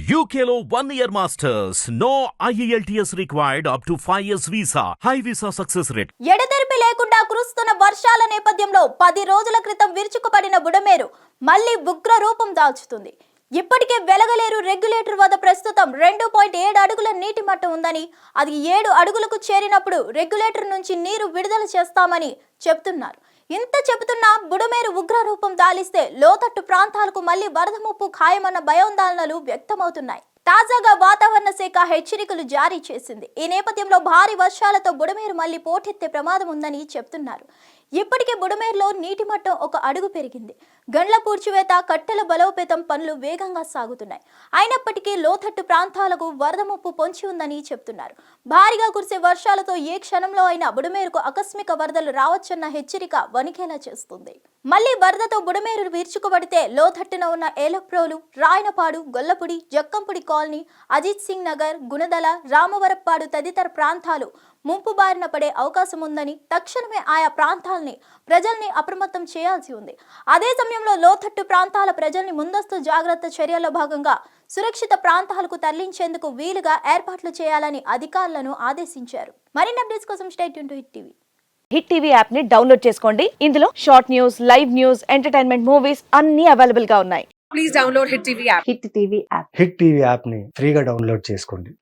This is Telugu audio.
UKLO 1 year masters. No IELTS required up to 5 years visa. High visa success rate. ఎడతెరిపి లేకుండా కురుస్తున్న వర్షాల నేపథ్యంలో 10 రోజుల క్రితం విరుచుకుపడిన బుడమేరు మళ్లీ ఉగ్ర రూపం దాల్చుతుంది. ఇప్పటికే వెలగలేరు రెగ్యులేటర్ వద్ద ప్రస్తుతం 2.7 అడుగుల నీటి మట్టం ఉందని, అది 7 అడుగులకు చేరినప్పుడు రెగ్యులేటర్ నుంచి నీరు విడుదల చేస్తామని చెప్తున్నారు. ఇంత చెబుతున్నా బుడమేరు ఉగ్ర రూపం దాలిస్తే లోతట్టు ప్రాంతాలకు మళ్లీ వరద ముప్పు ఖాయమన్న భయాందోళనలు వ్యక్తమవుతున్నాయి. తాజాగా వాతావరణ శాఖ హెచ్చరికలు జారీ చేసింది. ఈ నేపథ్యంలో భారీ వర్షాలతో బుడమేరు మళ్లీ పోటెత్తే ప్రమాదం ఉందని చెప్తున్నారు. ఇప్పటికే బుడమేరులో నీటి మట్టం 1 అడుగు పెరిగింది. గండ్ల పూడ్చివేత, కట్టెల బలోపేతం పనులు వేగంగా సాగుతున్నాయి. అయినప్పటికీ లోతట్టు ప్రాంతాలకు వరద ముప్పు పొంచి ఉందని చెప్తున్నారు. భారీగా కురిసే వర్షాలతో ఏ క్షణంలో అయినా బుడమేరుకు ఆకస్మిక వరదలు రావచ్చన్న హెచ్చరిక వణికేలా చేస్తుంది. మళ్లీ వరదతో బుడమేరు విరుచుకుపడితే లోతట్టున ఉన్న ఏలప్రోలు, రాయనపాడు, గొల్లపుడి, జక్కంపుడి కాలనీ, అజిత్ సింగ్ నగర్, గుణదల, రామవరప్పాడు తదితర ప్రాంతాలు ముంపు బారిన పడే అవకాశం ఉందని, తక్షణమే ఆయా ప్రాంతాలని ప్రజల్ని అప్రమత్తం చేయాల్సి ఉంది. అదే సమయంలో లోతట్టు ప్రాంతాల ప్రజల్ని ముందస్తు జాగ్రత్త చర్యల్లో భాగంగా సురక్షిత ప్రాంతాలకు తరలించేందుకు వీలుగా ఏర్పాట్లు చేయాలని అధికారులను ఆదేశించారు. మరిన్ని అప్డేట్స్ కోసం stay tune to hit TV. Hit TV app ని డౌన్లోడ్ చేసుకోండి. ఇందులో short news, live news, entertainment movies అన్ని అవైలబుల్ గా ఉన్నాయి. Please download Hit TV app. Hit TV app. Hit TV యాప్ని ఫ్రీగా డౌన్లోడ్ చేసుకోండి.